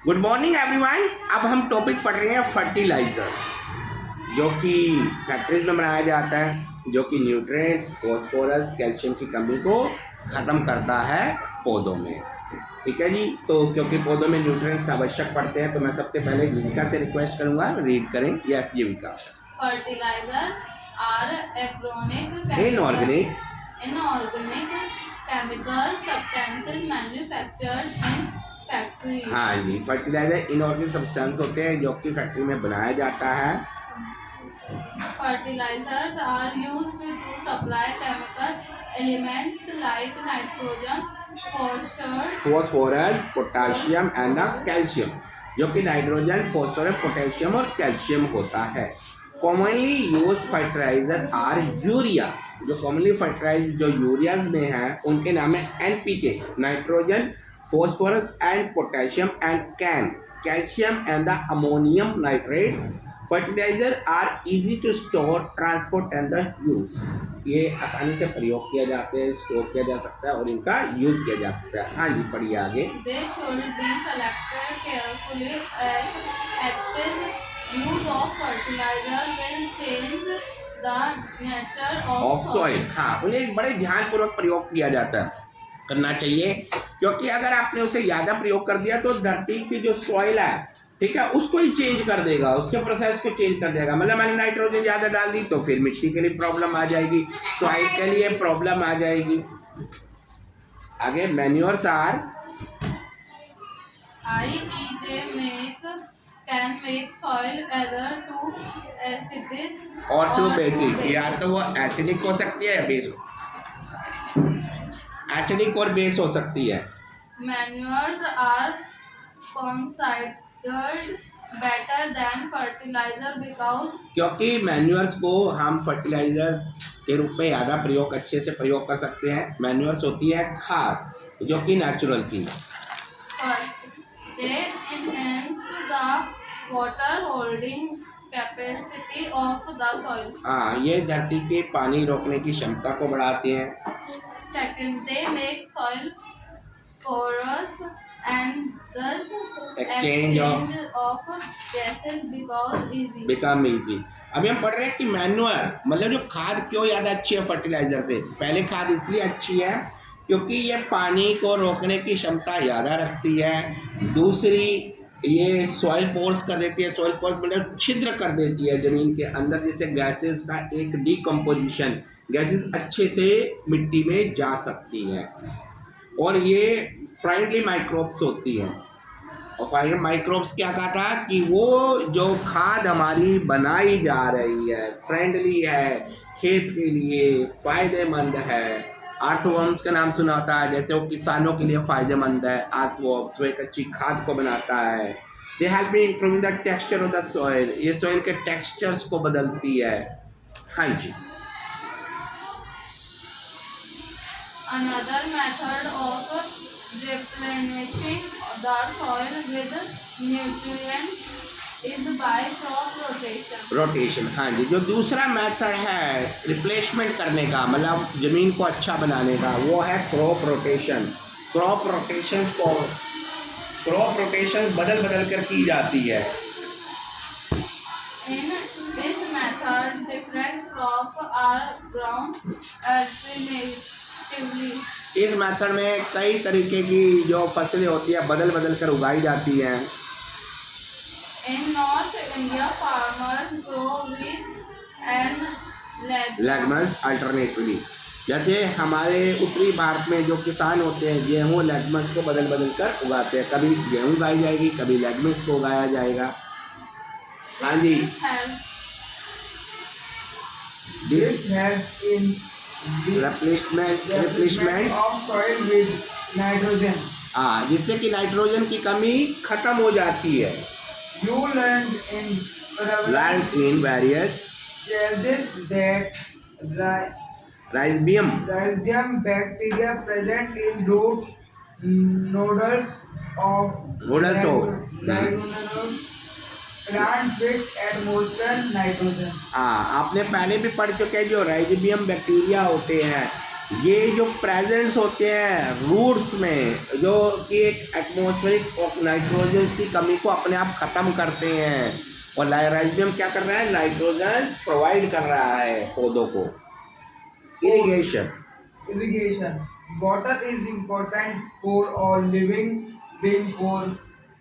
Good morning everyone. अब हम topic पढ़ रहे हैं फर्टिलाइजर, जो कि फैक्ट्रीज में बनाया जाता है, जो कि न्यूट्रिएंट्स, फॉस्फोरस, कैल्शियम की कमी को ख़त्म करता है पौधों में। ठीक है जी। तो क्योंकि पौधों में न्यूट्रिएंट्स आवश्यक पड़ते हैं, तो मैं सबसे पहले जीविका से रिक्वेस्ट करूंगा, रीड करें। Yes Jeevika. Fertiliser are organic inorganic chemical substances manufactured in factory. हाँ जी, फर्टिलाइजर इनऑर्गेनिक सब्सटेंस होते हैं जो कि फैक्ट्री में बनाया जाता है। Fertilizers are used to supply chemical elements like nitrogen, phosphorus, potassium and calcium, जो कि नाइट्रोजन, फॉस्फोरस, पोटेशियम और कैल्शियम होता है। Commonly use fertilizer are urea, जो कॉमनली फर्टिलाइजर जो यूरियाज में है उनके नाम है NPK, nitrogen, phosphorus and potassium and calcium and the ammonium nitrate. Fertilizer are easy to store, transport and the use. ये आसानी से प्रयोग किया जाते हैं, स्टोर किया जा सकता है और इनका यूज किया जा सकता है। हाँ जी, पढ़िए आगे। They should be selected carefully as excessive use of fertilizer will change the nature of soil. हाँ, उन्हें बड़े ध्यानपूर्वक प्रयोग किया जाता है, करना चाहिए, क्योंकि अगर आपने उसे ज़्यादा प्रयोग कर दिया तो धरती की जो सॉइल है, ठीक है, उसको ही चेंज कर देगा, उसके प्रोसेस को चेंज कर देगा। मतलब मैंने नाइट्रोजन ज़्यादा डाल दी तो फिर मिट्टी के लिए प्रॉब्लम आ जाएगी, सॉइल के लिए प्रॉब्लम आ जाएगी। आगे manures are can make soil either too acidic और टू बेसिक, या तो वो एसिडिक हो सकती है या बेस, एसिडिक और बेस हो सकती है। Manures are considered better than fertilizer because क्योंकि मैन्योर्स को हम फर्टिलाइजर्स के रूप में ज़्यादा प्रयोग, अच्छे से प्रयोग कर सकते हैं। मैन्योर्स होती है खाद, जो कि नेचुरल थी। first they enhance the water holding capacity of the soil. हाँ, ये धरती के पानी रोकने की क्षमता को बढ़ाते हैं। Second, they make soil porous and thus Exchange of gases become easy. अभी हम पढ़ रहे हैं कि मैन्योर मतलब जो खाद क्यों ज़्यादा अच्छी है फर्टिलाइजर से। पहले खाद इसलिए अच्छी है क्योंकि ये पानी को रोकने की क्षमता ज़्यादा रखती है। दूसरी, ये सॉइल पोर्स कर देती है। सॉइल पोर्स मतलब छिद्र कर देती है ज़मीन के अंदर, जिससे गैसेस का एक डिकम्पोजिशन, गैसेस अच्छे से मिट्टी में जा सकती है। और ये फ्रेंडली माइक्रोब्स होती हैं। और फ्रेंडली माइक्रोब्स क्या कहा था कि वो जो खाद हमारी बनाई जा रही है फ्रेंडली है, खेत के लिए फ़ायदेमंद है। अर्थवर्म्स का नाम सुना होता है, जैसे वो किसानों के लिए फ़ायदेमंद है। अर्थवर्म्स वो एक अच्छी खाद को बनाता है। They help in improving the texture of the soil, ये सॉइल के टेक्सचर्स को बदलती है। हाँ जी। Another method of replenishing the soil with nutrients is by crop rotation, हाँ जी। जो दूसरा मेथड है रिप्लेसमेंट करने का, मतलब ज़मीन को अच्छा बनाने का, वो है क्रॉप रोटेशन। क्रॉप रोटेशन बदल बदल कर की जाती है। In this method, different crops are grown alternatively. इस मेथड में कई तरीके की जो फसलें होती है बदल बदल कर उगाई जाती हैं। In North India, farmers grow wheat and legumes alternatively, जैसे हमारे उत्तरी भारत में जो किसान होते हैं गेहूँ लेगम्स को बदल बदल कर उगाते हैं। कभी गेहूँ उगाई जाएगी, कभी लेगम्स को उगाया जाएगा। हाँ जी। This helps in replacement of soil with nitrogen. हाँ, जिससे कि नाइट्रोजन की कमी खत्म हो जाती है। You learned in various challenges that rhizobium rhizobium bacteria present in root nodules of plant fix atmospheric nitrogen. हाँ, आपने पहले भी पढ़ चुके हैं जो राइजोबियम बैक्टीरिया होते हैं, ये जो प्रेजेंट्स होते हैं रूट्स में, जो कि एक एटमॉस्फेरिक नाइट्रोजन की कमी को अपने आप ख़त्म करते हैं, और राइजोबियम क्या कर रहा है, नाइट्रोजन प्रोवाइड कर रहा है पौधों को। Irrigation, Irrigation. Water is important for all living being for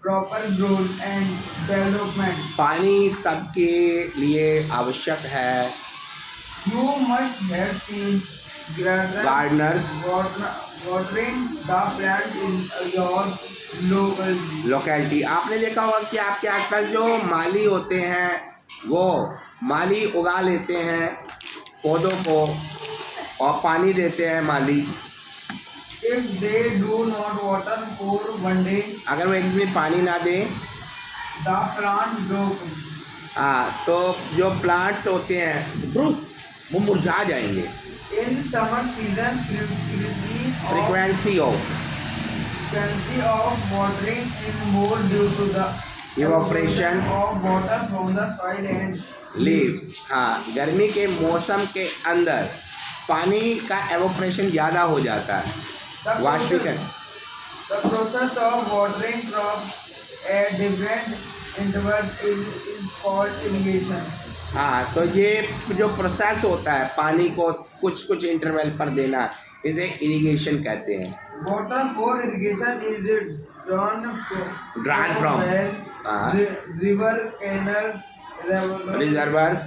proper growth and development. पानी सबके लिए आवश्यक है। You must have seen Gardeners watering the plants in your local. Locality, आपने देखा होगा कि आपके आसपास जो माली होते हैं वो माली उगा लेते हैं पौधों को और पानी देते हैं माली। If they do not water for one day, अगर वो एक दिन पानी ना दे, the plants grow. तो जो प्लांट्स होते हैं वो मुरझा जाएंगे। In summer season, frequency of frequency of watering is more due to the Evaporation of water from the soil and leaves. हाँ, गर्मी के मौसम के अंदर पानी का एवोपरेशन ज़्यादा हो जाता है, the वाष्पीकरण। the process of watering crops at different intervals is called irrigation. हाँ, तो ये जो प्रोसेस होता है पानी को कुछ कुछ इंटरवल पर देना, इसे इरिगेशन कहते हैं। Water for irrigation is drawn from wells, river, canals, reservoirs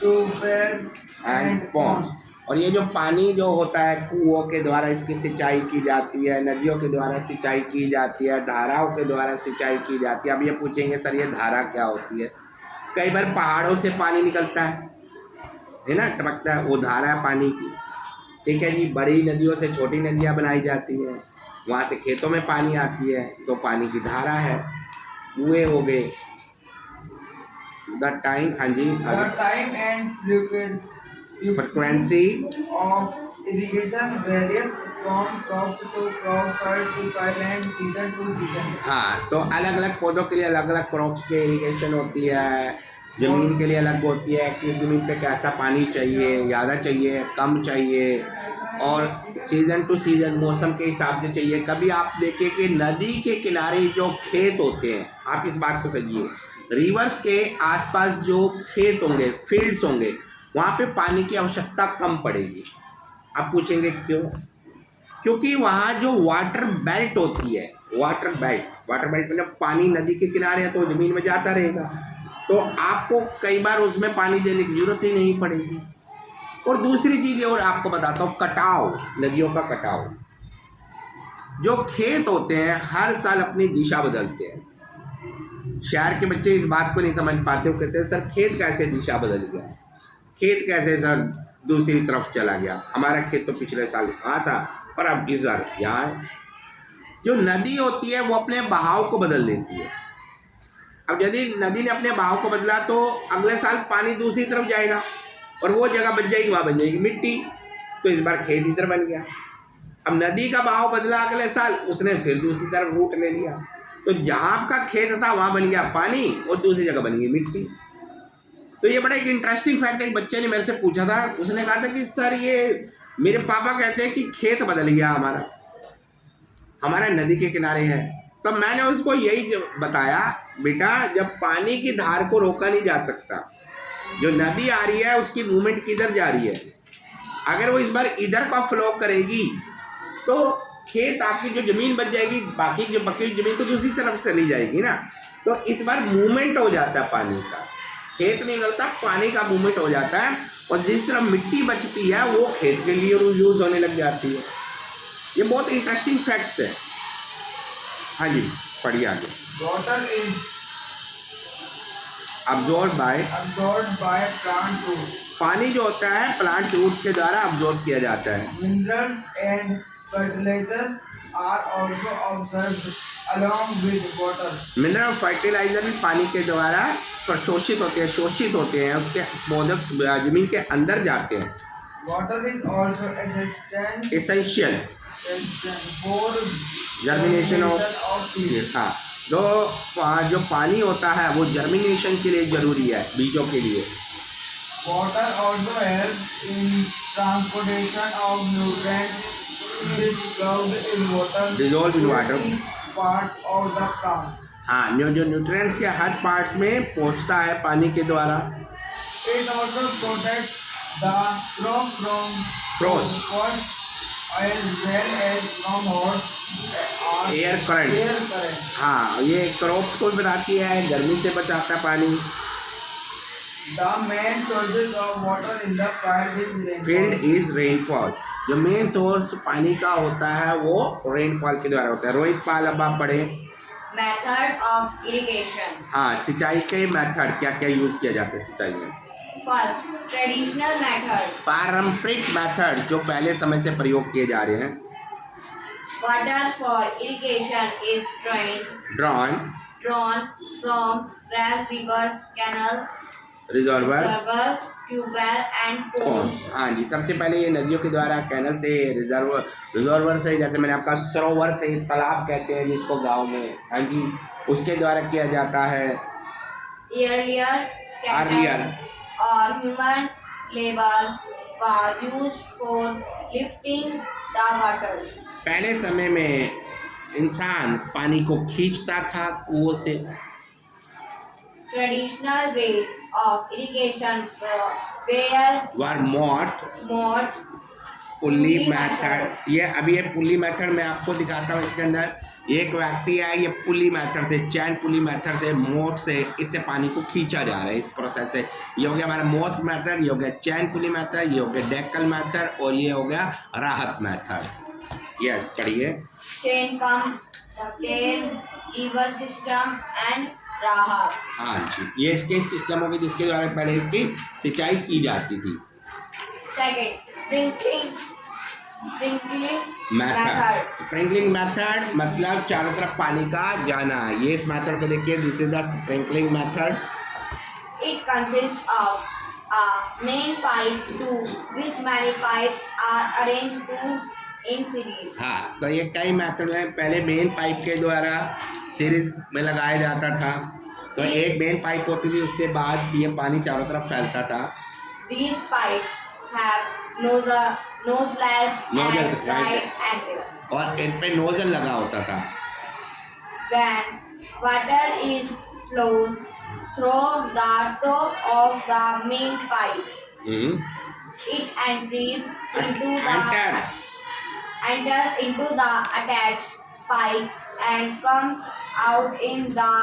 tubes and pond. और ये जो पानी जो होता है कुओं के द्वारा इसकी सिंचाई की जाती है, नदियों के द्वारा सिंचाई की जाती है, धाराओं के द्वारा सिंचाई की जाती है। अब ये पूछेंगे सर ये धारा क्या होती है? कई बार पहाड़ों से पानी निकलता है ना, टपकता है, वो धारा है पानी की। ठीक है जी, बड़ी नदियों से छोटी नदियाँ बनाई जाती हैं, वहाँ से खेतों में पानी आती है, तो पानी की धारा है। कुएँ हो गए। द टाइम, हाँ जी, The time and frequency of irrigation varies from crops to crop, soil to soil and season to season. हाँ, तो अलग अलग पौधों के लिए अलग अलग क्रॉप्स के इरिगेशन होती है, ज़मीन के लिए अलग होती है, किस ज़मीन पे कैसा पानी चाहिए, ज़्यादा चाहिए, कम चाहिए, और सीज़न टू सीज़न मौसम के हिसाब से चाहिए। कभी आप देखिए कि नदी के किनारे जो खेत होते हैं, आप इस बात को समझिए, रिवर्स के आसपास जो खेत होंगे, फील्ड्स होंगे, वहाँ पे पानी की आवश्यकता कम पड़ेगी। आप पूछेंगे क्यों? क्योंकि वहाँ जो वाटर बेल्ट होती है, वाटर बेल्ट मतलब पानी नदी के किनारे है तो ज़मीन में जाता रहेगा, तो आपको कई बार उसमें पानी देने की ज़रूरत ही नहीं पड़ेगी। और दूसरी चीज़ और आपको बताता हूँ, कटाव, नदियों का कटाव। जो खेत होते हैं हर साल अपनी दिशा बदलते हैं। शहर के बच्चे इस बात को नहीं समझ पाते, वो कहते हैं सर खेत कैसे दिशा बदल गया, खेत कैसे सर दूसरी तरफ चला गया, हमारा खेत तो पिछले साल वहाँ था पर अब इस बार यहाँ है। जो नदी होती है वो अपने बहाव को बदल देती है। अब यदि नदी ने अपने बहाव को बदला तो अगले साल पानी दूसरी तरफ जाएगा और वो जगह बच जाएगी, वहाँ बन जाएगी मिट्टी, तो इस बार खेत इधर बन गया। अब नदी का बहाव बदला अगले साल, उसने फिर दूसरी तरफ रूट ले लिया, तो जहाँ आपका खेत था वहाँ बन गया पानी और दूसरी जगह बन गई मिट्टी। तो ये बड़ा एक इंटरेस्टिंग फैक्ट एक बच्चे ने मेरे से पूछा था। उसने कहा था कि सर ये मेरे पापा कहते हैं कि खेत बदल गया हमारा नदी के किनारे है। तो मैंने उसको यही बताया, बेटा जब पानी की धार को रोका नहीं जा सकता, जो नदी आ रही है उसकी मूवमेंट किधर जा रही है, अगर वो इस बार इधर का फ्लो करेगी तो खेत आपकी जो ज़मीन बच जाएगी, बाकी जो बकी ज़मीन तो दूसरी तरफ चली जाएगी ना। तो इस बार मूवमेंट हो जाता है पानी का, खेत नहीं निकलता, पानी का मूवमेंट हो जाता है, और जिस तरह मिट्टी बचती है वो खेत के लिए यूज़ होने लग जाती है। ये बहुत इंटरेस्टिंग फैक्ट्स है। हाँ जी, पढ़िए आगे। Water is absorbed by plant roots. पानी जो होता है प्लांट रूट्स के द्वारा अब्जॉर्ब किया जाता है। Minerals and fertilizer are also absorbed along with water. Mineral और फर्टिलाइजर भी पानी के द्वारा शोषित होते हैं, उसके पौधे जमीन के अंदर जाते हैं। Water is also essential for germination of seeds. हाँ, जो पानी होता है वो जर्मिनेशन के लिए ज़रूरी है, बीजों के लिए। Water also helps in transportation of nutrients dissolved in water Dissolved in to water. each part of the plant. हाँ, जो न्यूट्रिएंट्स के हर पार्ट्स में पहुंचता है पानी के द्वारा। It also protects the crop from Frost. as well as from hot Air currents. Air currents. हाँ, ये क्रॉप्स को भी बताती है, गर्मी से बचाता है पानी। The main sources of water in the field field is rainfall. Is rainfall. जो मेन सोर्स पानी का होता है वो रेनफॉल के द्वारा होता है। रोहित पाल, अब आप पढ़े। Method of irrigation. हाँ, सिंचाई के मेथड क्या क्या यूज किया जाता है सिंचाई में। First, traditional method. पारंपरिक मेथड जो पहले समय से प्रयोग किए जा रहे हैं। Water for irrigation is drawn, drawn from well, rivers, canal, reservoir, reservoir, tubewell and ponds. Ponds. हाँ जी, सबसे पहले ये नदियों के द्वारा, कैनल से, रिजर्वर से, जैसे मैंने आपका सरोवर से, तालाब कहते हैं जिसको गांव में, हाँ जी, उसके द्वारा किया जाता है। Earlier, cattle or human labor was used for lifting the water. पहले समय में इंसान पानी को खींचता था कुओं से। Traditional ways of irrigation were were moat, mode, pulley method. ये पुल्ली मेथड मैं आपको दिखाता हूँ। इसके अंदर एक व्यक्ति है, ये पुल्ली मेथड से, चैन पुल्ली मेथड से, मोट से इससे पानी को खींचा जा रहा है इस प्रोसेस से। ये हो गया हमारा मोट मेथड, ये हो गया चैन पुल्ली मेथड, ये हो गया डेक्कल मेथड और ये हो गया राहत मेथड। यस, पढ़िए। chain pump, tail, lever system and राहत। हाँ जी, ये इसके सिस्टम होगी जिसके द्वारा पहले इसकी सिंचाई की जाती थी। Second, sprinkling method, sprinkling method मतलब चारों तरफ पानी का जाना। ये इस मेथड को देखिए, this is the sprinkling method. It consists of a main pipe to which many pipes are arranged to in series. हाँ, तो ये कई मेथड में पहले मेन पाइप के द्वारा सीरीज में लगाया जाता था। तो एक मेन पाइप होती थी, उससे बाद ये पानी चारों तरफ फैलता था। These pipes have nozzles Nozzle, and right. right angle. और इन पे नोजल लगा होता था। When water is flown through the top of the main pipe, it enters into the attached pipes and comes out in the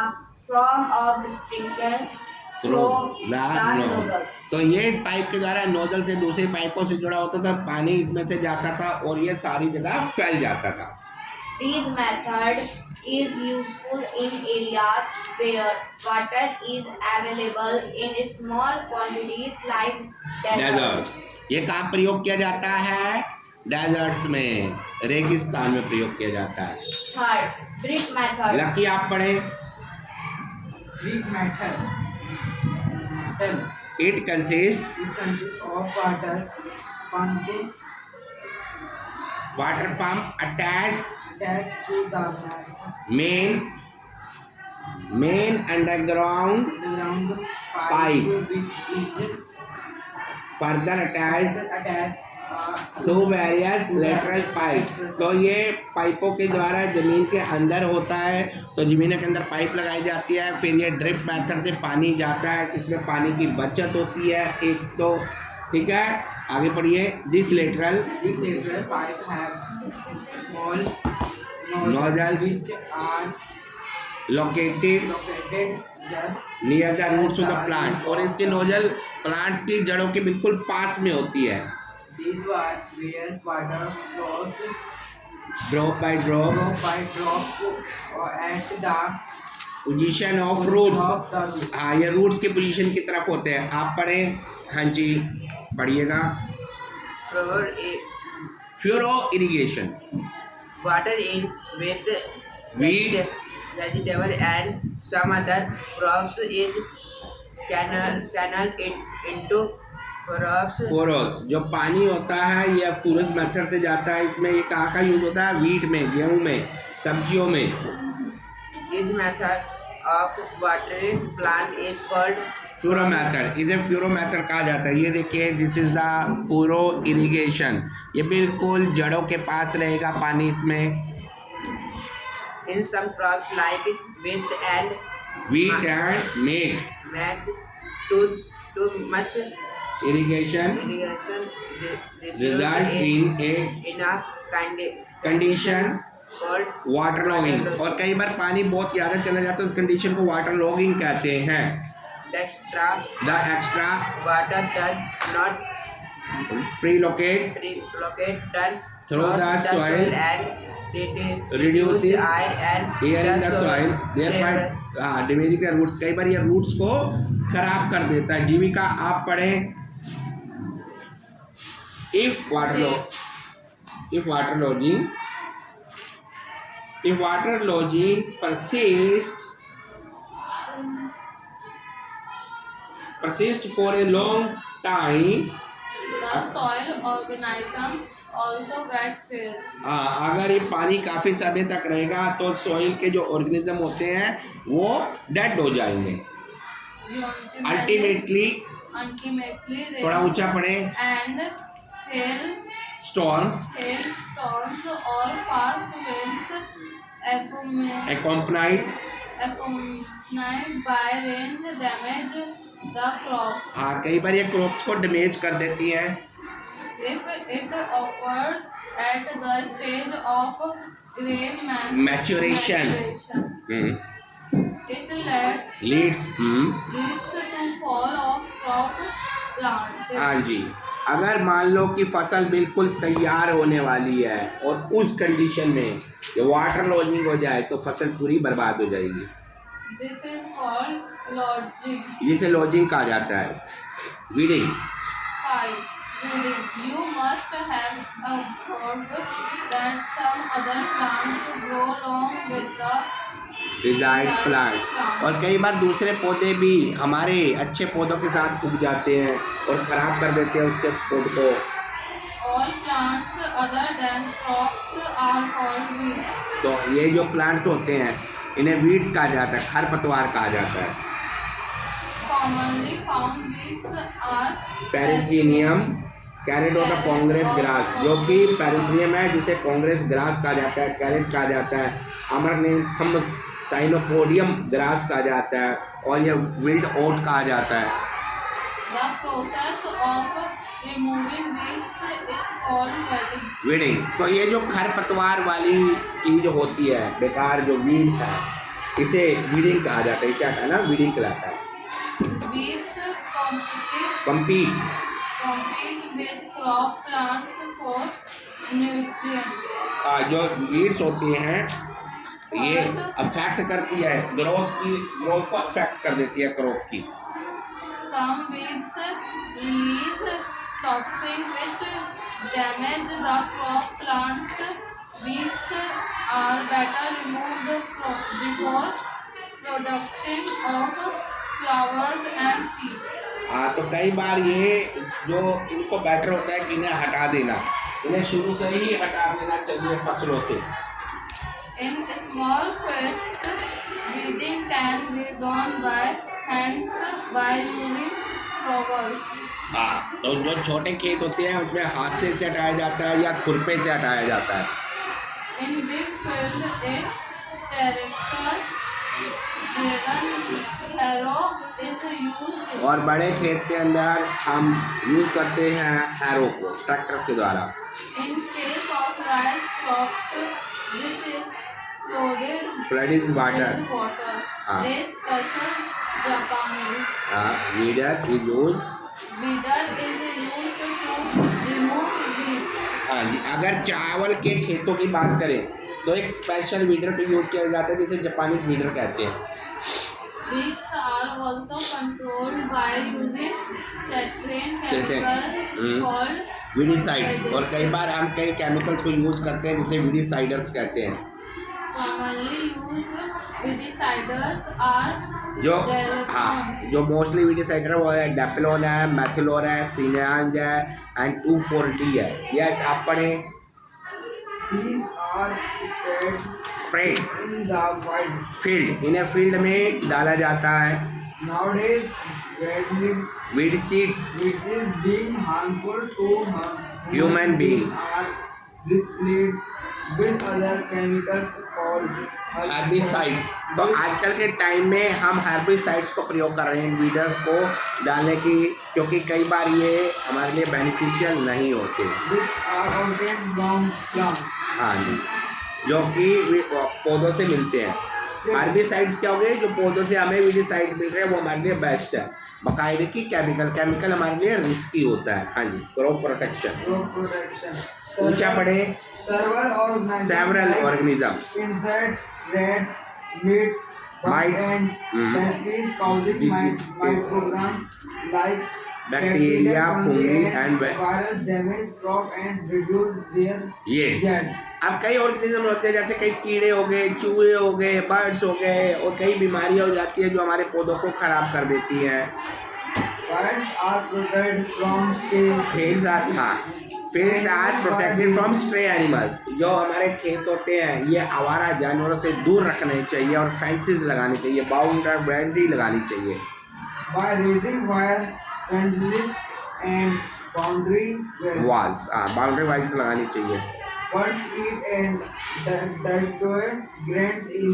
form of sprinkles through the nozzles. तो ये इस pipe के द्वारा नोजल से दूसरी पाइपों से जुड़ा होता था, पानी इसमें से जाता था और ये सारी जगह फैल जाता था। This method is useful in areas where water is available in small quantities like deserts. ये कहाँ प्रयोग किया जाता है? डेजर्ट्स में, रेगिस्तान में प्रयोग किया जाता है। Third, drip method. लकी, आप पढ़े। Drip method. It consists of water pump attached to the main underground ground Pipe. which is further attached attached to various lateral pipes। तो ये पाइपों के द्वारा जमीन के अंदर होता है, तो जमीन के अंदर पाइप लगाई जाती है, फिर ये ड्रिप मेथड से पानी जाता है, इसमें पानी की बचत होती है एक तो। ठीक है, आगे पढ़िए। This lateral pipe have small nozzles which are located located just near the roots of the plant, और इसके नोजल प्लांट्स की जड़ों के बिल्कुल पास में होती है। these were where water flows drop by drop drop by drop at the position of roots. of the root. हाँ, ये रूट्स के पोजीशन की तरफ होते हैं। आप पढ़ें। हाँ जी, पढ़िएगा। Furrow irrigation, Water in with Weed. vegetable and some other crops is channeled into crops. फोरोस, जो पानी होता है ये फूरस मेथड से जाता है। इसमें ये कहाँ का यूज होता है? वीट में, गेहूं में, सब्जियों में। This method of watering plant is called furrow method, इसे फ्यूरो मेथड कहा जाता है। ये देखिए, this is the furrow irrigation. ये बिल्कुल जड़ों के पास रहेगा पानी इसमें। In some crops like wheat and Wheat and maize match too much irrigation irrigation result in a enough condition called waterlogging। और कई बार पानी बहुत ज़्यादा चला जाता है, उस कंडीशन को waterlogging कहते हैं। the extra water does not relocate done through the soil and reduces air and air in the soil, thereby damaging the roots। कई बार ये रूट्स को खराब कर देता है। जीविका आप पढ़ें। if waterlogging persist for a long time, The soil organism also gets killed. अगर ये पानी काफ़ी समय तक रहेगा तो सॉइल के जो ऑर्गेनिज्म होते हैं वो डेड हो जाएंगे। अल्टीमेटली थोड़ा ऊंचा पड़े। and storms hailstorms or fast winds accompanied by rain damage the crop. कई बार ये क्रॉप्स को डैमेज कर देती हैं। If it occurs at the stage of grain Maturation. it leads to fall of crop plant. हाँ जी, अगर मान लो कि फसल बिल्कुल तैयार होने वाली है और उस कंडीशन में ये वाटर लॉजिंग हो जाए तो फसल पूरी बर्बाद हो जाएगी। This is called lodging. जिसे लॉजिंग कहा जाता है। Weeding 5. Weeding. You must have observed that some other plants grow along with the desired plant, और कई बार दूसरे पौधे भी हमारे अच्छे पौधों के साथ उग जाते हैं और ख़राब कर देते हैं उसके पौध को। all plants other than crops are called weeds. तो ये जो प्लांट्स होते हैं इन्हें वीड्स कहा जाता है, खरपतवार कहा जाता है। Commonly found weeds are parthenium कैरेटोटा कांग्रेस ग्रास, जो कि पेरिथीनियम है जिसे कांग्रेस ग्रास कहा जाता है, कैरेट कहा जाता है, अमरनेंथम साइनोपोडियम ग्रास कहा जाता है, और यह विल्ड ओट कहा जाता है। The process of removing weeds is called weeding. Weeding, तो ये जो खरपतवार वाली चीज होती है, बेकार जो वीड्स है, इसे वीडिंग कहा जाता है। इसे हटाना वीडिंग कहलाता है। Weeds compete with crop plants for nutrients. जो वीड्स होती हैं ये अफेक्ट करती है ग्रोथ को अफेक्ट कर देती है क्रॉप की। Some weeds release toxins which damage the crop plants. Weeds are better removed before production of flowers and seeds. तो कई बार ये जो इनको बेटर होता है कि इन्हें हटा देना, इन्हें शुरू से ही हटा देना चाहिए फसलों से। In small fields, weeding can be done by hands by using trowels. तो जो छोटे खेत होते हैं उसमें हाथ से हटाया जाता है या खुरपे से हटाया जाता है। In big fields, a tractor-driven harrow is used. और बड़े खेत के अंदर हम यूज़ करते हैं हैरो को, ट्रैक्टर्स के द्वारा। In case of rice crops, which is flooded with water, with water, हाँ। a special Japanese weeder is used weeder is used to remove weeds. हाँ जी, अगर चावल के खेतों की बात करें तो एक स्पेशल वीडर को यूज़ किया जाता है जिसे जापानीज वीडर कहते हैं। Weeds are also controlled by using certain chemicals called weedicide, और कई बार हम कई केमिकल्स को यूज़ करते हैं जिसे वीडिसाइडर्स कहते हैं। commonly used weediciders are जो जो मोस्टली वीडिसाइडर वो है डेफिलोन है, मैथिलोन है, सीनांज है एंड 2,4-D है। यस, आप पढ़ें। These are spread in the wild. Field, इन्हें फील्ड में डाला जाता है। Nowadays, weed seeds weed seeds being harmful to Human being. are displayed with other chemicals called herbicides। तो आजकल के टाइम में हम herbicides को प्रयोग कर रहे हैं वीडर्स को डालने की, क्योंकि कई बार ये हमारे लिए बेनिफिशियल नहीं होते। which are obtained from plants। हाँ जी, जो कि पौधों से मिलते हैं। herbicides क्या हो गए, जो पौधों से हमें वीडिसाइड मिल रहे हैं वो हमारे लिए बेस्ट है। बाकायदे की केमिकल हमारे लिए रिस्की होता है। हाँ जी, क्रॉप प्रोटेक्शन। ऊंचा पढ़े several organism insect, rats, mites, Mites. and pesticides causing Disease. micrograms like Bacteria, fungi and virus damage crop and reduce their yes। yield। अब कई ऑर्गेनिज्म होते हैं, जैसे कई कीड़े हो गए, चूहे हो गए, बर्ड्स हो गए, और कई बीमारियां हो जाती है जो हमारे पौधों को खराब कर देती हैं। Birds are protected from stray Fields are protected from stray animals। जो हमारे खेत होते हैं ये आवारा जानवरों से दूर रखने चाहिए और फेंसेस लगानी चाहिए, बाउंड्री लगानी चाहिए। by raising wire fences and boundary walls। Boundary walls लगानी चाहिए। Birds eat and destroy grains in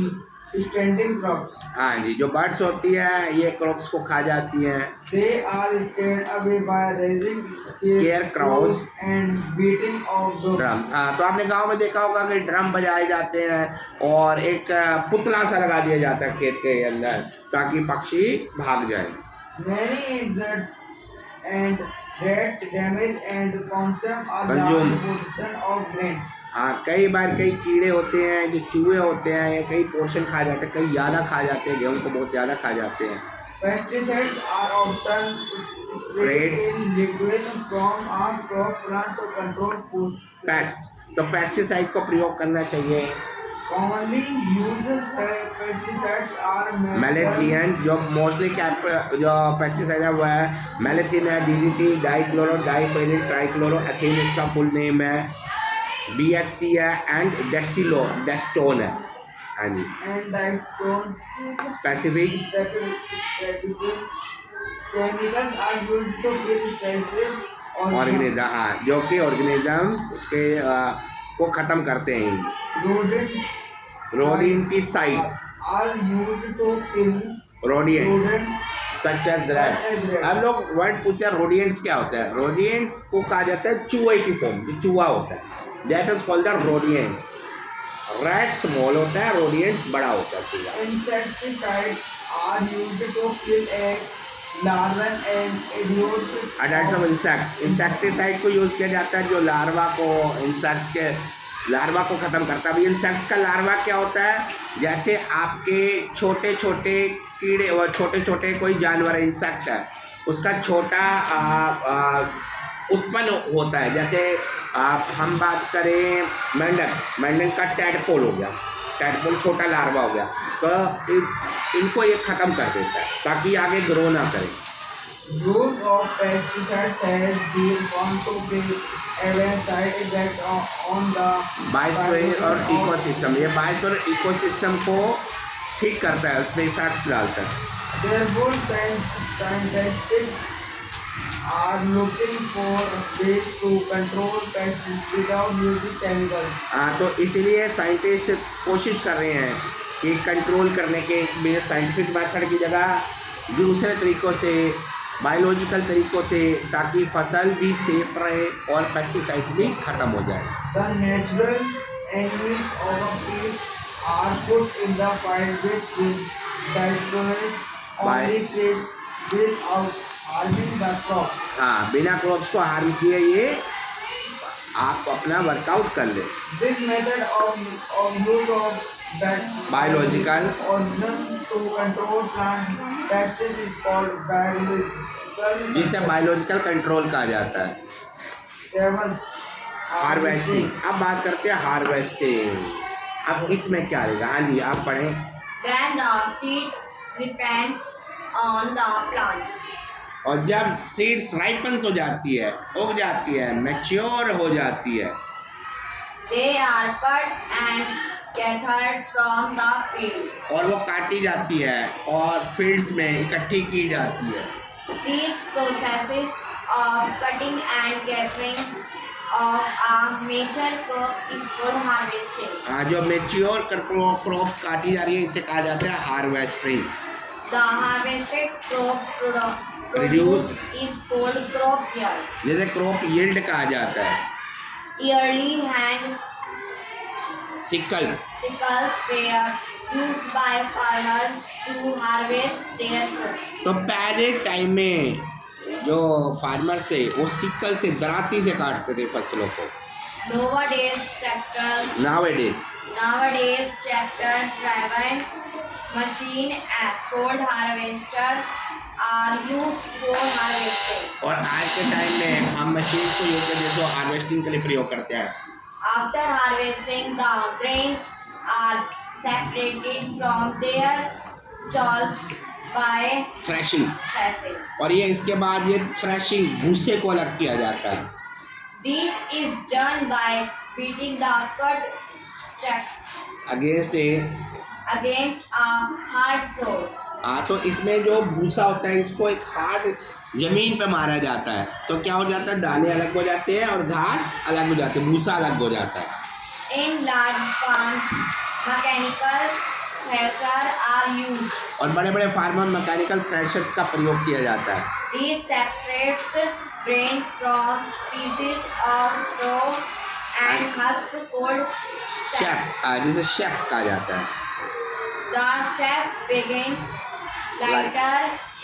standing crops। हाँ जी, जो बर्ड्स होती है ये क्रॉप्स को खा जाती हैं। They are scared away by raising Scarecrows and beating of the drums. हाँ, तो आपने गांव में देखा होगा कि ड्रम बजाए जाते हैं और एक पुतला सा लगा दिया जाता है खेत के अंदर ताकि पक्षी भाग जाए। Many insects and rats damage and consume a Consume। large portion of grains। हाँ, कई बार कई कीड़े होते हैं जो चूहे होते हैं, कई पोर्शन खा जाते हैं, कई ज़्यादा खा जाते हैं, गेहूँ को बहुत ज़्यादा खा जाते हैं। Pesticides are often sprayed in liquid from a crop plant to control paste, तो पेस्टिसाइड को प्रयोग करना चाहिए। commonly used pesticides are मैलेथियन, जो मोस्टली जो पेस्टिसाइड है वो है मैलेथिन है, DDT, डाइक्लोरो डाइफेनिल ट्राइक्लोरोएथेन इसका फुल नेम है, BHC है, एंड डेस्टोन है। हाँ जी, and dictone specific chemicals are used to kill specific organism, हाँ, जो कि ऑर्गेनिजम्स के को ख़त्म करते हैं। Rodenticides are used to kill rodent rodents such as rat. अब लोग वर्ड पूछा रोडिएंट्स क्या होता है। रोडिएंट्स को कहा जाता है चूहे की फॉर्म, जो चूहा होता है, that is called the rodents. Rat small होता है, रोडिएंट्स बड़ा होता है चूहा। insecticides are used to kill eggs, larvae and adult of insect, insecticide को यूज़ किया जाता है जो लार्वा को, इंसेक्ट्स के लार्वा को ख़त्म करता है। अभी इंसेक्ट्स का लार्वा क्या होता है, जैसे आपके छोटे छोटे कीड़े और छोटे छोटे कोई जानवर इंसेक्ट है, उसका छोटा उत्पन्न होता है। जैसे हम बात करें मेंढक का टैडपोल हो गया, टैडपोल छोटा लार्वा हो गया, तो इनको ये ख़त्म कर देता है ताकि आगे ग्रो ना करें। use of pesticides has been found to be a side effect on the biosphere और इकोसिस्टम, ये बायोस्फीयर और इकोसिस्टम को ठीक करता है, उसमें इफेक्ट्स डालता है। Therefore, scientists are looking for ways to control pests without using chemicals। हाँ, तो इसीलिए साइंटिस्ट कोशिश कर रहे हैं कि कंट्रोल करने के साइंटिफिक मेथड की जगह दूसरे तरीक़ों से, बायोलॉजिकल तरीक़ों से, ताकि फसल भी सेफ रहे और पेस्टिसाइड्स भी ख़त्म हो जाए। The natural enemies of a pest are put in the fight with destroy only pests without harming the crop। हाँ, बिना क्रॉप्स को हार्म किए ये आप अपना वर्कआउट कर ले। This method of use of Biological organism to control plant pests is called biological। जिसे बायोलॉजिकल कंट्रोल कहा जाता है। 7 हार्वेस्टिंग, अब बात करते हैं हार्वेस्टिंग। अब इसमें क्या रहेगा? हाँ जी, आप पढ़ें। When the seeds ripen on the plants, और जब सीड्स राइपन हो जाती है, उग जाती है, मैच्योर हो जाती है, they are cut and gathered from the field। और वो काटी जाती है और फील्ड्स में इकट्ठी की जाती है। These processes of cutting and gathering of a major crop is called harvesting. हाँ, जो मेच्योर क्रॉप्स काटी जा रही है इसे कहा जाता है harvesting. The harvested crop Produce. produced is called crop yield. जैसे क्रॉप यील्ड कहा जाता है। Yearly hand sicles, sickles were used by farmers to harvest their crops. तो पहले टाइम में जो फार्मर थे वो सिकल से दराती से काटते थे फसलों को। Nowadays tractor driven machine called harvesters are used for harvesting. और आज के टाइम में हम मशीन को यूज करके जो हार्वेस्टिंग के लिए प्रयोग करते हैं। After harvesting, the grains are separated from their stalks by threshing, threshing. और ये इसके बाद ये थ्रेशिंग भूसे को अलग किया जाता है। This is done by beating the cut stack against a hard floor. हाँ, तो इसमें जो भूसा होता है इसको एक हार्ड जमीन पे मारा जाता है, तो क्या हो जाता है, दाने अलग हो जाते हैं और घास अलग हो जाती है, भूसा अलग हो जाता है। In large farms, mechanical threshers are used. और बड़े बड़े फार्म में मैकेनिकल थ्रेशर्स का प्रयोग किया जाता है। This separates grain from pieces of straw and husk called chaff. Chef, जिसे शेफ कहा जाता है। The chaff begin lighter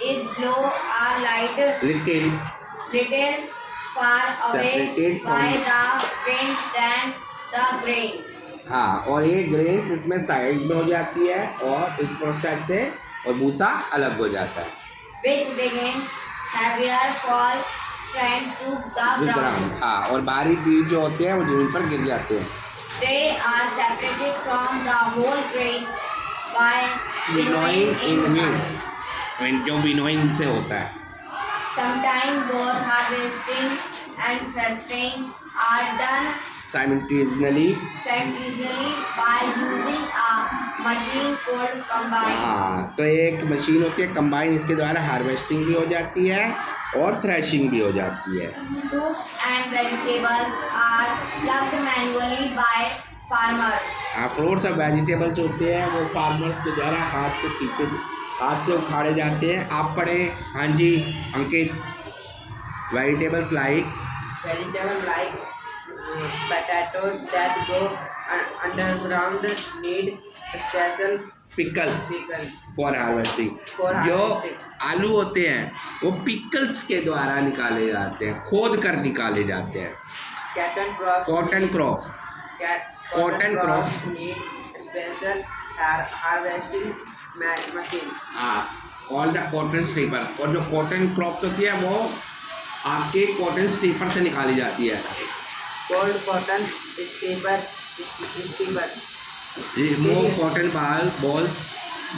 is blow a light little far away Separated by from- the wind than the grain. हाँ, और ये grains इसमें side में हो जाती है और इस प्रोसेस से और भूसा अलग हो जाता है। Which begin heavier fall strand to the ground. हाँ, और भारी बीज जो होते हैं वो जमीन पर गिर जाते हैं। They are separated from the whole grain by winnowing in wind. Wind, जो विनोइंग से होता है। Sometimes both harvesting and threshing are done simultaneously, by using a machine called combine. हाँ, तो एक मशीन होती है कंबाइन, इसके द्वारा हार्वेस्टिंग भी हो जाती है और थ्रेशिंग भी हो जाती है। Fruits and vegetables are plucked manually by farmers. हाँ, फ्रूट्स और वेजिटेबल्स होते हैं वो फार्मर्स के द्वारा हाथ से उखाड़े जाते हैं। आप पढ़े, हाँ जी Ankit. Vegetables like Vegetable like potatoes that go underground need special pickles pickle. For harvesting. For जो harvesting. आलू होते हैं वो पिकल्स के द्वारा निकाले जाते हैं, खोद कर निकाले जाते हैं। Cotton crops. Cotton crops, Cotton Cotton crops crops. need special harvesting machine. हाँ, ऑल द कॉटन स्लीपर, और जो कॉटन क्रॉप्स होती है वो आपके कॉटन स्लीपर से निकाली जाती है। Cold cotton steamer. Remove cotton balls,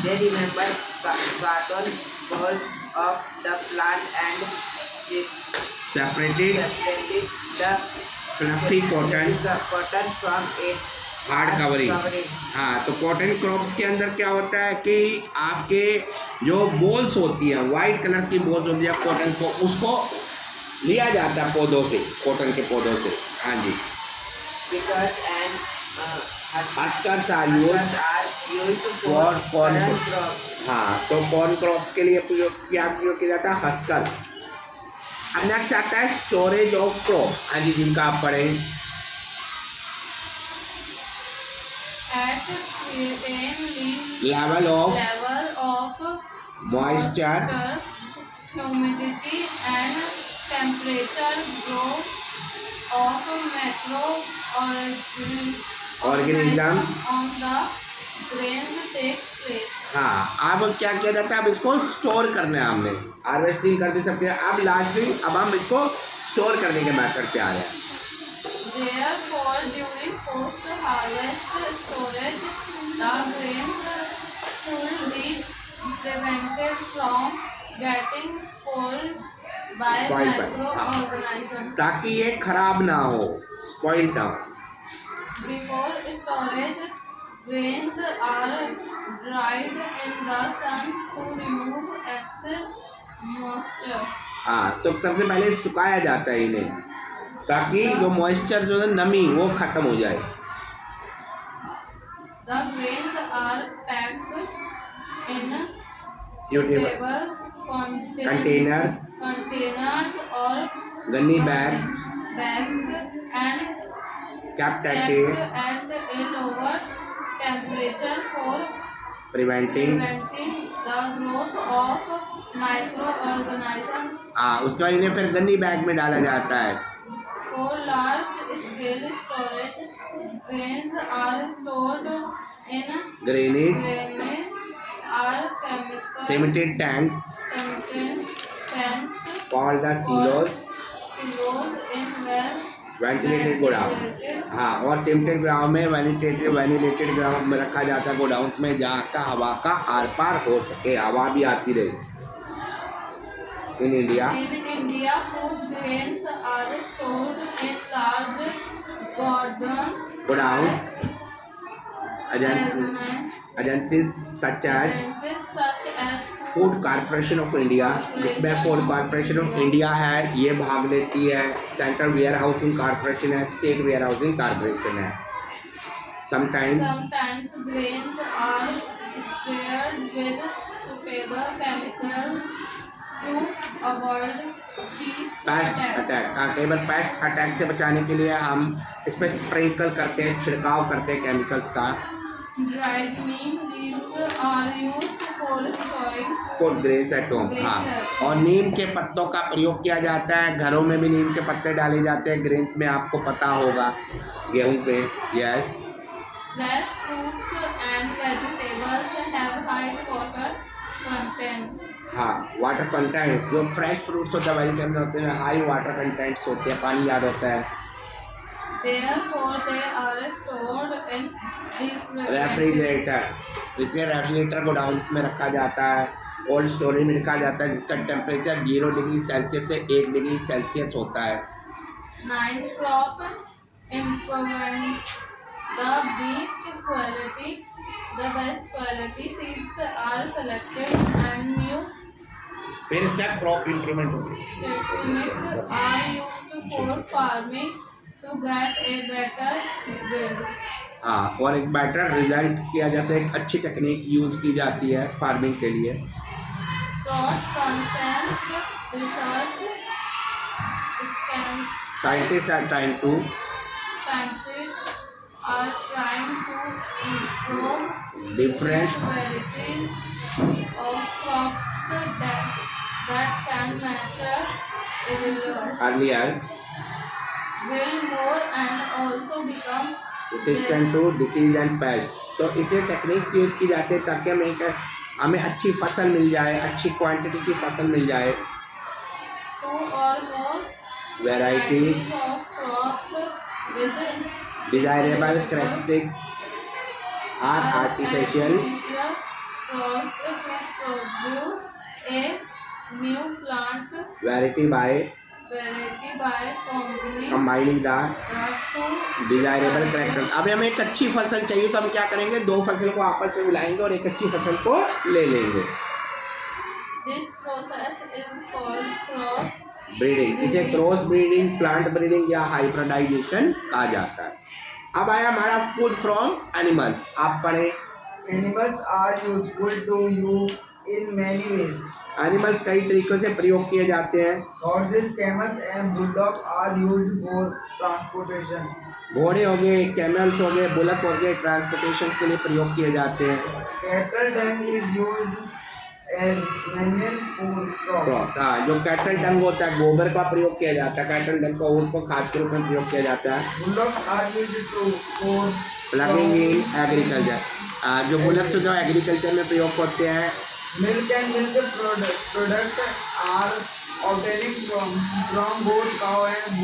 They remember cotton balls of the plant and separated separated the fluffy cotton cotton from its hard covering. covering. हाँ, तो कॉटन क्रॉप्स के अंदर क्या होता है कि आपके जो बॉल्स होती है, वाइट कलर की बॉल्स होती है कॉटन को, उसको लिया जाता है पौधों से, कॉटन के पौधों से। हाँ जी, Pickers and huskers are huskers use are used for for corn corn crop. crops. हाँ, तो कॉर्न क्रॉप्स के लिए प्रयोग किया जाता है हस्कर। अब नेक्स्ट आता है स्टोरेज ऑफ क्रॉप। हाँ जी, जिनका आप पढ़ें। At same level of level of Moisture. humidity and temperature growth of Organism. on the grains takes place. हाँ, अब क्या किया जाता है, अब इसको स्टोर करना है। हमने हार्वेस्टिंग कर दी सकते हैं, अब लास्टली अब हम इसको स्टोर करने के मेथड पे आ रहे हैं। Therefore, during post-harvest storage, the grains should be prevented from getting spoiled by Spoiled by- microorganisms. ताकि ये खराब ना हो, स्पॉइल ना हो। Before storage, grains are dried in the sun to remove excess moisture. हाँ, तो सबसे पहले सुखाया जाता है इन्हें, ताकि जो मॉइस्चर जो है नमी वो खत्म हो जाए। The grains are packed in Suitable suitable containers, containers or गन्नी bags bags and kept at kept a at a lower temperature for preventing। preventing the growth of microorganisms. हाँ, उसके बाद इन्हें फिर गन्नी बैग में डाला जाता है। For large scale storage, grains are stored in Greenwich drainage or chemical cemented tanks tanks called the or silos, silos in well ventilated godown. हाँ, और सीमेंटेड ग्राउंड में वेंटिलेटेड ग्राउंड में रखा जाता है, गोडाउन्स में, जहाँ का हवा का आर पार हो सके, हवा भी आती रहे। In India In India, food grains are stored in large godown godown agencies such as such as food corporation of India, जिसमें फूड कॉर्पोरेशन ऑफ इंडिया है, ये भाग लेती है। सेंट्रल वेयर हाउसिंग कॉर्पोरेशन है, स्टेट वेयर हाउसिंग कॉर्पोरेशन है। Sometimes Sometimes grains are sprayed with suitable chemicals to avoid pest paste attack. Attack, केवल paste attack से बचाने के लिए हम इस पर स्प्रिंकल करते हैं, छिड़काव करते हैं केमिकल्स का। Dried neem leaves are used for storing food grains at home. हाँ, और नीम के पत्तों का प्रयोग किया जाता है, घरों में भी नीम के पत्ते डाले जाते हैं ग्रेन्स में, आपको पता होगा, गेहूं पे। Yes, fresh fruits and vegetables have high water content. हाँ, वाटर कंटेंट, जो फ्रेश फ्रूट्स होते हैं, वेजिटेबल होते हैं, हाई वाटर कंटेंट्स होते हैं, पानी ज़्यादा होता है। Therefore, they are stored in refrigerator, इसे रेफ्रिजरेटर गोडाउन्स में रखा जाता है, कोल्ड स्टोरेज में रखा जाता है, जिसका टेम्परेचर 0 डिग्री सेल्सियस से 1 डिग्री सेल्सियस होता है। Night crop improvement. The best quality seeds are selected and new फिर इसका क्रॉप इंप्रूवमेंट होती है। techniques are used for farming to get a better yield. हाँ, और एक बेटर रिजल्ट किया जाता है, एक अच्छी टेक्निक यूज़ की जाती है फार्मिंग के लिए। Short condensed research scientist are trying to scientists are trying to improve Different varieties of crops that can mature earlier will more and also become resistant to disease and pest. तो इसे techniques use की जाती है ताकि हमें अच्छी फसल मिल जाए, अच्छी क्वांटिटी की फसल मिल जाए। 2 or more Varieties of crops with desirable characteristics are artificial crossed to produce a new plant variety by variety by combining combining the the two desirable character. अब हमें एक अच्छी फसल चाहिए तो हम क्या करेंगे, 2 फसल को आपस में मिलाएंगे और एक अच्छी फसल को ले लेंगे। This process is called cross breeding, इसे क्रॉस ब्रीडिंग, प्लांट ब्रीडिंग या हाइब्रिडाइजेशन कहा जाता है। अब आया हमारा फूड फ्रॉम एनिमल्स। आप पढ़े, Animals are useful to you in many ways. Animals कई तरीकों से प्रयोग किए जाते हैं। Horses, camels, and bulldogs are used for transportation. घोड़े हो गए, कैमल्स हो गए, बुलक हो गए, ट्रांसपोर्टेशन के लिए प्रयोग किए जाते हैं। Cattle dung is used as manure for crops. Crop, हाँ, जो कैटल डंग होता है, गोबर का प्रयोग किया जाता है, कैटल डंग को उसको खाद के रूप में प्रयोग किया जाता है। Bullocks are used for plugging in agriculture, जो बुलक्स जो एग्रीकल्चर में प्रयोग होते हैं। milk and milk product are obtained from goat, cow, and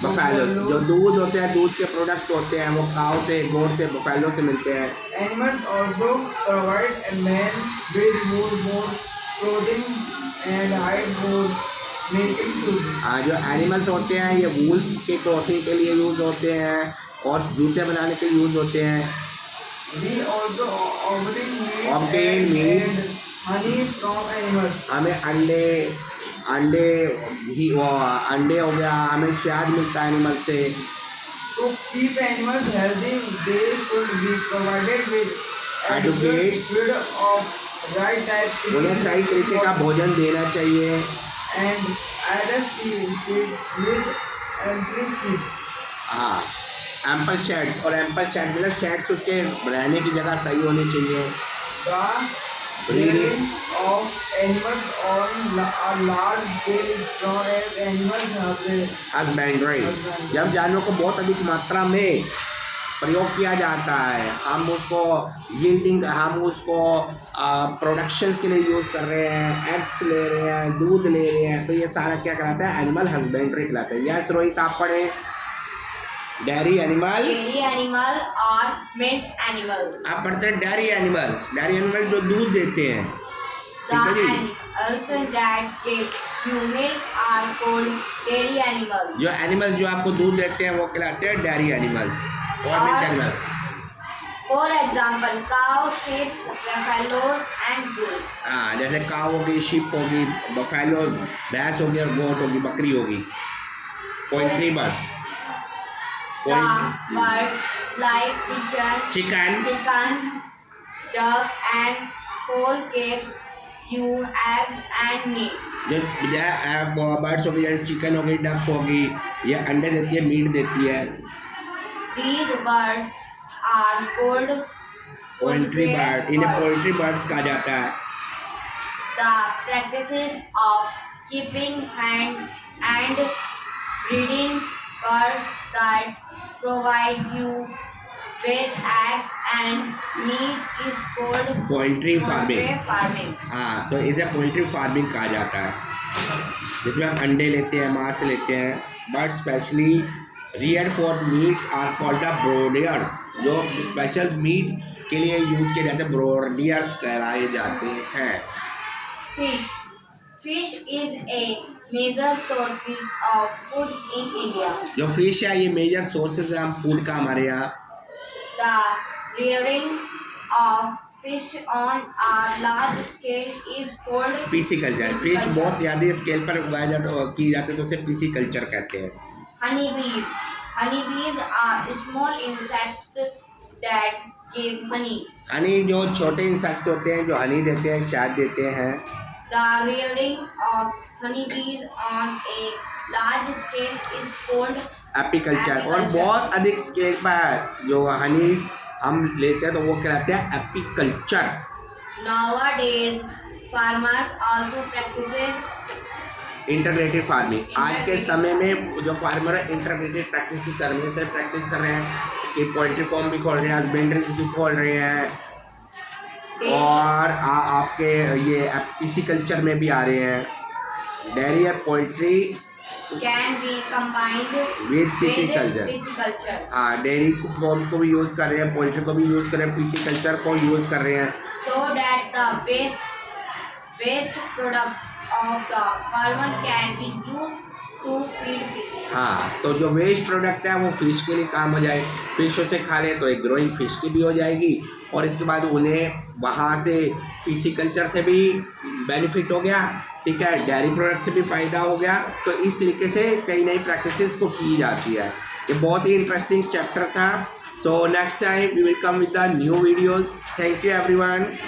buffalo, जो दूध होते हैं, दूध के प्रोडक्ट्स होते हैं, वो काव से, गोट से, बफेलो से मिलते हैं। Animals also provide a man with wool for clothing and hide for making food. जो एनिमल्स होते हैं ये वूल्स के क्लॉथिंग के लिए यूज़ होते हैं और जूते बनाने के लिए यूज़ होते हैं। We also obtain Obtain meat and honey from animals. हमें अंडे हो गया, हमें शहद मिलता है एनिमल से। To keep animals healthy, they should be provided with Adequate food of right type उन्हें सही तरीके का भोजन देना चाहिए। and add seeds with empty seeds. हाँ, एम्पल शेड्स, और एम्पल शेड मतलब शेड्स उसके रहने की जगह सही होनी चाहिए। The rearing of animals on a large scale is known as animal husbandry, जब जानवरों को बहुत अधिक मात्रा में प्रयोग किया जाता है, हम उसको यील्डिंग, हम उसको प्रोडक्शंस के लिए यूज़ कर रहे हैं, एग्स ले रहे हैं, दूध ले रहे हैं, तो ये सारा क्या कहलाता है? एनिमल हस्बेंड्री कहलाता है। यस रोहित, आप पढ़े dairy animal. Dairy animal or meat animal. आप पढ़ते हैं डेयरी एनिमल्स, डेयरी एनिमल जो दूध देते हैं। The ठीक है जी, animals that give you milk are called dairy animals. जो एनिमल्स जो आपको दूध देते हैं वो कहलाते हैं डेयरी एनिमल्स और milk animal. For example, cow, sheep, buffaloes, and bulls. हाँ, जैसे काव होगी, शिप होगी, बफेलो भैंस होगी, और गोट होगी, बकरी होगी। Poultry birds, The birds like chicken, duck, and fowl gives you eggs and meat. जो बर्ड्स होगी, जैसे चिकन होगी, डक होगी, ये अंडे देती है, मीट देती है। These birds are called poultry bird, इन्हें पोल्ट्री बर्ड्स कहा जाता है। The practices of keeping and breeding birds that provide you with eggs and meat is called poultry farming. farming. हाँ, तो इसे पोल्ट्री फार्मिंग कहा जाता है, जिसमें हम अंडे लेते हैं, मांस लेते हैं। But specially rear for meats are called the broilers, जो स्पेशल मीट के लिए यूज़ किए जाते हैं ब्रोडियर्स कहलाए जाते हैं। Fish is a major source of food in India. जो फिश है ये मेजर सोर्सेज है हम फूड का हमारे यहाँ। The rearing of fish on a large scale is called pisciculture, fish बहुत ज़्यादा स्केल पर उगाया जाता की जाते हैं तो उसे पिसीकल्चर कहते हैं। honeybees. Honeybees are small insects that give honey. Honey जो छोटे इंसेक्ट्स होते हैं जो हनी देते हैं, शहद देते हैं। The rearing of honeybees on a large scale is called apiculture, और बहुत अधिक स्केल पर जो हनी हम लेते हैं तो वो कहलाते हैं apiculture. nowadays. Farmers also practices integrated farming, आज के समय में जो फार्मर है इंटीग्रेटेड प्रैक्टिस कर रहे हैं कि पोल्ट्री फार्म भी खोल रहे हैं, हस्बेंड्रीज भी खोल रहे हैं, और आपके ये पिसीकल्चर में भी आ रहे हैं। डेयरी और poultry can be combined with with pisciculture. pisciculture. हाँ, डेयरी फार्म को भी यूज़ कर रहे हैं, पोल्ट्री को भी यूज़ कर रहे हैं, पिसीकल्चर को यूज़ कर रहे हैं। So that the waste products of the farmer can be used to feed fish. हाँ, तो जो वेस्ट प्रोडक्ट है वो फिश के लिए काम हो जाए, फिश उसे खा ले तो एक ग्रोइंग फिश की भी हो जाएगी, और इसके बाद उन्हें वहाँ से पिसीकल्चर से भी बेनिफिट हो गया, ठीक है, डेयरी प्रोडक्ट से भी फ़ायदा हो गया। तो इस तरीके से कई नई प्रैक्टिसेस को की जाती है। ये बहुत ही इंटरेस्टिंग चैप्टर था। So next time we will come with the new videos. Thank you everyone.